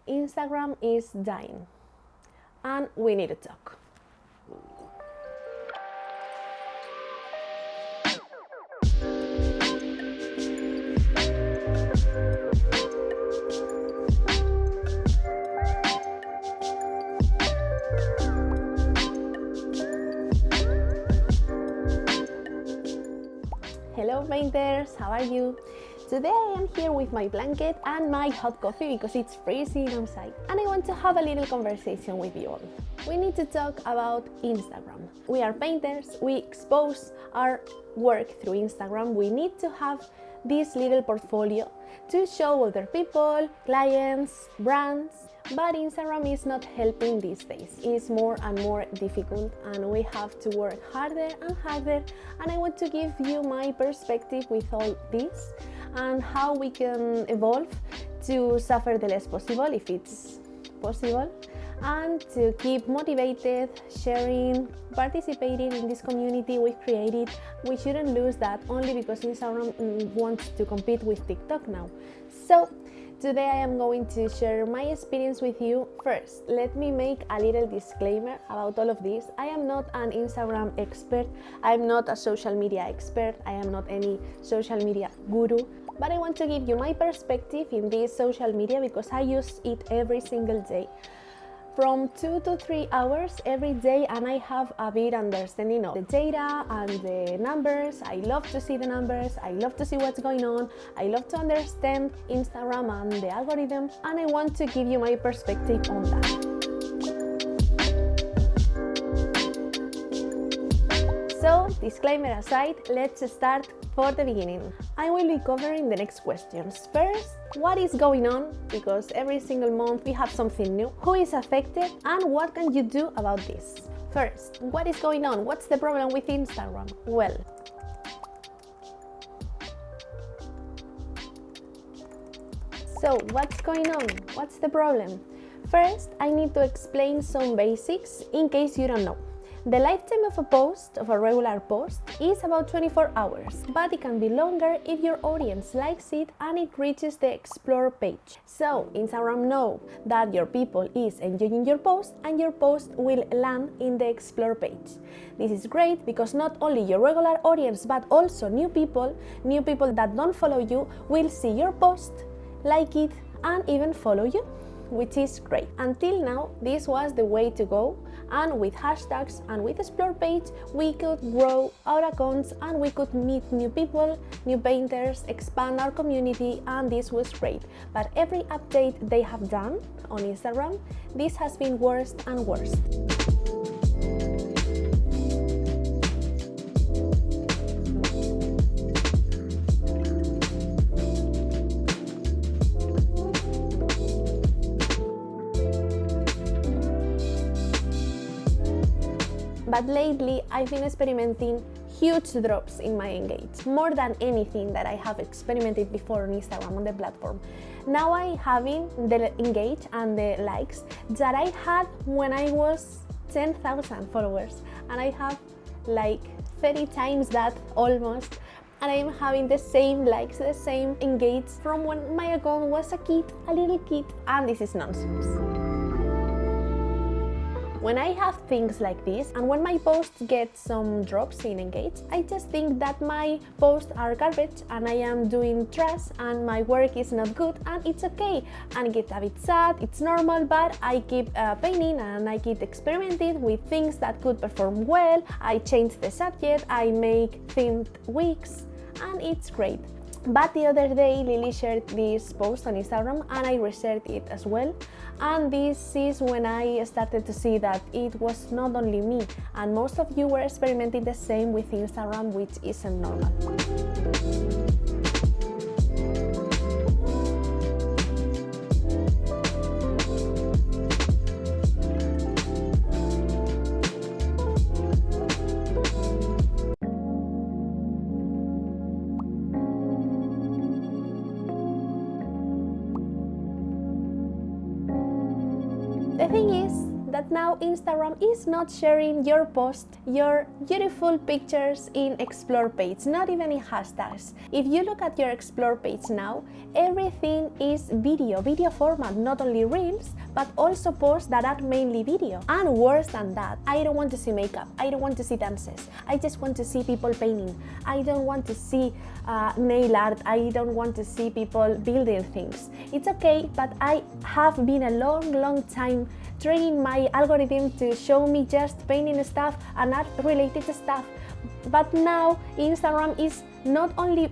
Instagram is dying and we need to talk. Hello painters, how are you? Today I am here with my blanket and my hot coffee because it's freezing outside and I want to have a little conversation with you all. We need to talk about Instagram. We are painters, we expose our work through Instagram. We need to have this little portfolio to show other people, clients, brands. But Instagram is not helping these days. It is more and more difficult and we have to work harder and harder, and I want to give you my perspective with all this and how we can evolve to suffer the less possible if it's possible, and to keep motivated, sharing, participating in this community we created. We shouldn't lose that only because Instagram wants to compete with TikTok now. So today I am going to share my experience with you. First, let me make a little disclaimer about all of this. I am not an Instagram expert, I am not a social media expert, I am not any social media guru, but I want to give you my perspective in this social media because I use it every single day. From 2 to 3 hours every day, and I have a bit understanding of the data and the numbers. I love to see the numbers, I love to see what's going on, I love to understand Instagram and the algorithm, and I want to give you my perspective on that. So, disclaimer aside, let's start for the beginning. I will be covering the next questions. First, what is going on? Because every single month we have something new. Who is affected and what can you do about this? First, what is going on? What's the problem with Instagram? Well, so what's going on? What's the problem? First, I need to explain some basics in case you don't know. The lifetime of a post, of a regular post, is about 24 hours, but it can be longer if your audience likes it and it reaches the explore page. So Instagram knows that your people is enjoying your post and your post will land in the explore page. This is great because not only your regular audience but also new people that don't follow you will see your post, like it and even follow you, which is great. Until now, this was the way to go, and with hashtags and with explore page, we could grow our accounts and we could meet new people, new painters, expand our community, and this was great. But every update they have done on Instagram, this has been worse and worse. But lately, I've been experimenting huge drops in my engagement, more than anything that I have experimented before on Instagram, on the platform. Now I having the engage and the likes that I had when I was 10,000 followers, and I have like 30 times that almost, and I am having the same likes, the same engage from when my account was a little kid, and this is nonsense. When I have things like this and when my posts get some drops in engage, I just think that my posts are garbage and I am doing trash and my work is not good, and it's okay. And I get a bit sad, it's normal, but I keep painting and I keep experimenting with things that could perform well. I change the subject, I make themed weeks, and it's great. But the other day Lily shared this post on Instagram and I reshared it as well, and this is when I started to see that it was not only me and most of you were experimenting the same with Instagram, which isn't normal. The thing is that now Instagram is not sharing your post, your beautiful pictures in Explore page, not even in hashtags. If you look at your Explore page now, everything is video format, not only Reels, but also posts that are mainly video. And worse than that, I don't want to see makeup, I don't want to see dances, I just want to see people painting, I don't want to see nail art, I don't want to see people building things. It's okay, but I have been a long time training my algorithm to show me just painting stuff and art related stuff. But now Instagram is not only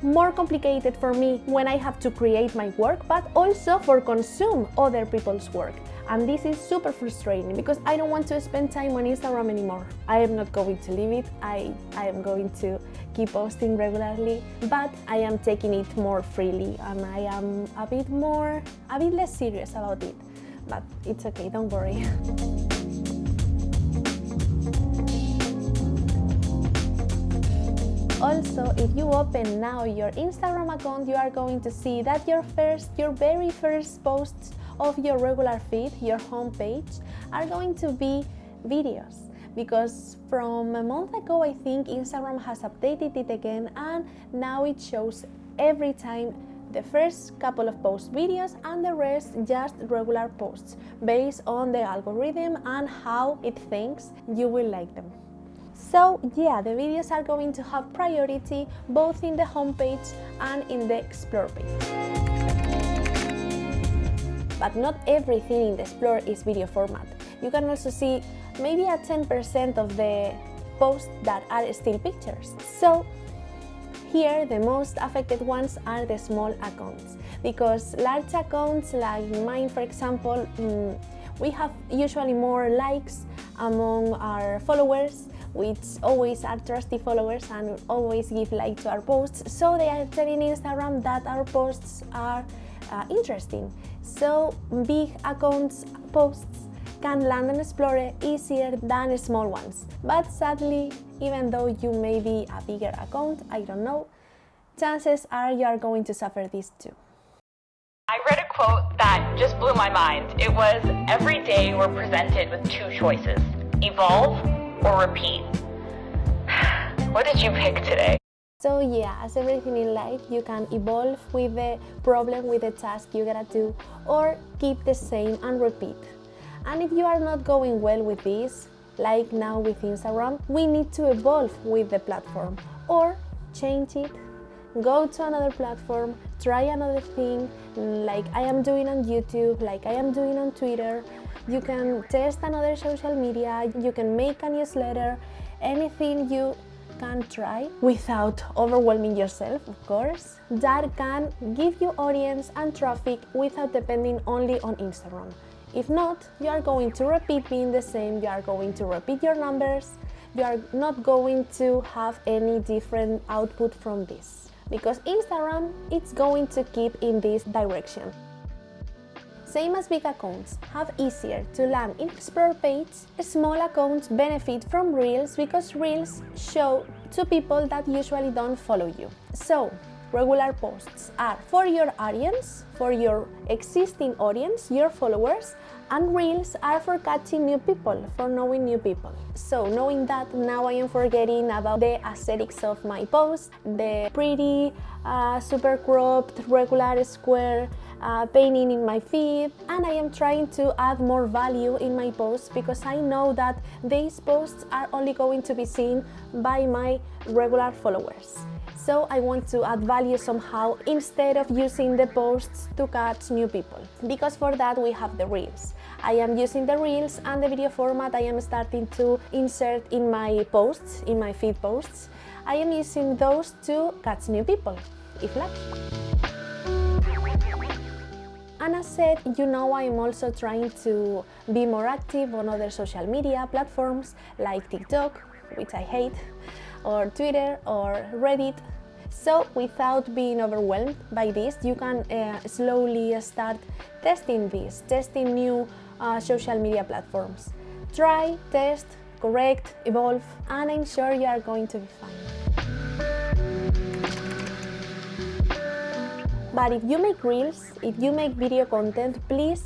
more complicated for me when I have to create my work, but also for consume other people's work. And this is super frustrating because I don't want to spend time on Instagram anymore. I am not going to leave it. I am going to keep posting regularly, but I am taking it more freely and I am a bit less serious about it. But it's okay, don't worry. Also, if you open now your Instagram account, you are going to see that your very first posts of your regular feed, your homepage, are going to be videos. Because from a month ago, I think Instagram has updated it again, and now it shows every time the first couple of post videos and the rest just regular posts based on the algorithm and how it thinks you will like them. So yeah, the videos are going to have priority both in the homepage and in the Explore page. But not everything in the Explore is video format. You can also see maybe a 10% of the posts that are still pictures. So here the most affected ones are the small accounts, because large accounts like mine, for example, we have usually more likes among our followers, which always are trusty followers and always give like to our posts, so they are telling Instagram that our posts are interesting. So big accounts posts can land on Explorer easier than small ones. But sadly, even though you may be a bigger account, I don't know, chances are you are going to suffer this too. I read a quote that just blew my mind. It was, every day we're presented with two choices, evolve or repeat. What did you pick today? So yeah, as everything in life, you can evolve with the problem, with the task you gotta do, or keep the same and repeat. And if you are not going well with this, like now with Instagram, we need to evolve with the platform or change it, go to another platform, try another thing, like I am doing on YouTube, like I am doing on Twitter. You can test another social media, you can make a newsletter, anything you can try without overwhelming yourself, of course, that can give you audience and traffic without depending only on Instagram. If not, you are going to repeat being the same, you are going to repeat your numbers, you are not going to have any different output from this, because Instagram is going to keep in this direction. Same as big accounts have easier to land in Explore page, small accounts benefit from Reels because Reels show to people that usually don't follow you. So regular posts are for your audience, for your existing audience, your followers, and Reels are for catching new people, for knowing new people. So knowing that, now I am forgetting about the aesthetics of my posts, the pretty, super cropped, regular square painting in my feed, and I am trying to add more value in my posts because I know that these posts are only going to be seen by my regular followers. So I want to add value somehow instead of using the posts to catch new people. Because for that we have the Reels. I am using the Reels and the video format I am starting to insert in my posts, in my feed posts. I am using those to catch new people, if lucky. And as said, you know, I am also trying to be more active on other social media platforms like TikTok, which I hate, or Twitter or Reddit. So without being overwhelmed by this, you can slowly start testing new social media platforms. Try, test, correct, evolve, and I'm sure you are going to be fine. But if you make Reels, if you make video content, please,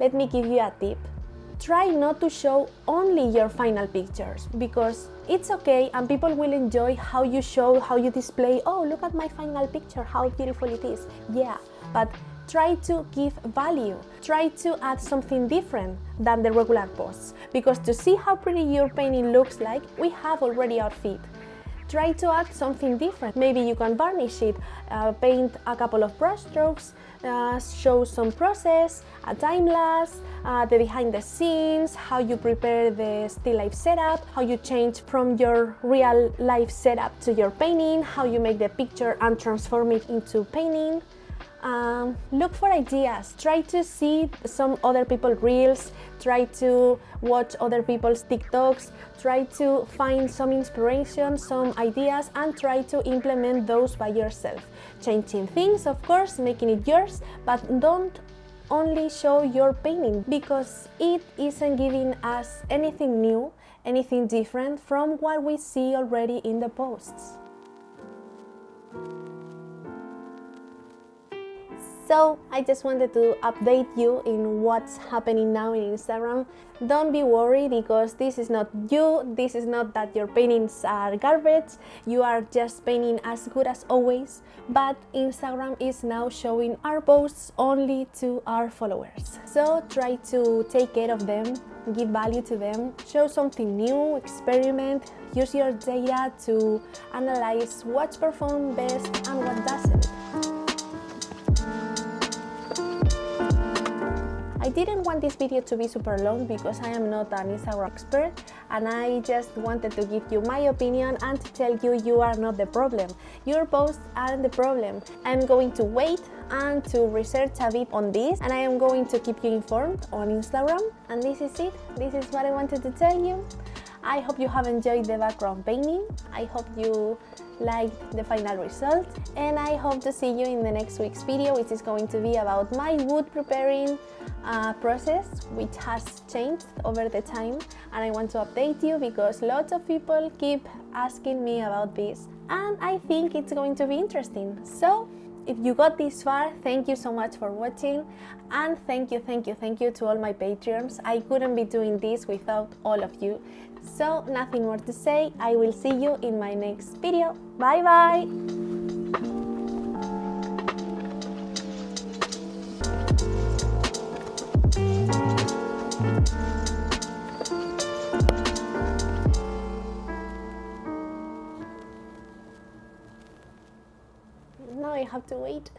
let me give you a tip. Try not to show only your final pictures, because it's okay and people will enjoy how you show, how you display, oh, look at my final picture, how beautiful it is. Yeah, but try to give value. Try to add something different than the regular posts, because to see how pretty your painting looks like, we have already our feed. Try to add something different. Maybe you can varnish it, paint a couple of brush strokes, show some process, a time lapse, the behind the scenes, how you prepare the still life setup, how you change from your real life setup to your painting, how you make the picture and transform it into painting. Look for ideas. Try to see some other people's reels, try to watch other people's TikToks, try to find some inspiration, some ideas, and try to implement those by yourself. Changing things, of course, making it yours, but don't only show your painting, because it isn't giving us anything new, anything different from what we see already in the posts. So I just wanted to update you in what's happening now in Instagram. Don't be worried, because this is not you, this is not that your paintings are garbage, you are just painting as good as always, but Instagram is now showing our posts only to our followers. So try to take care of them, give value to them, show something new, experiment, use your data to analyze what's performed best and what doesn't. I didn't want this video to be super long because I am not an Instagram expert, and I just wanted to give you my opinion and to tell you you are not the problem. Your posts aren't the problem. I'm going to wait and to research a bit on this, and I am going to keep you informed on Instagram. And this is it. This is what I wanted to tell you. I hope you have enjoyed the background painting. I hope you liked the final result, and I hope to see you in the next week's video, which is going to be about my wood preparing process, which has changed over the time, and I want to update you because lots of people keep asking me about this, and I think it's going to be interesting. So if you got this far, thank you so much for watching, and thank you to all my Patreons. I couldn't be doing this without all of you. So nothing more to say. I will see you in my next video. Bye bye! Now I have to wait.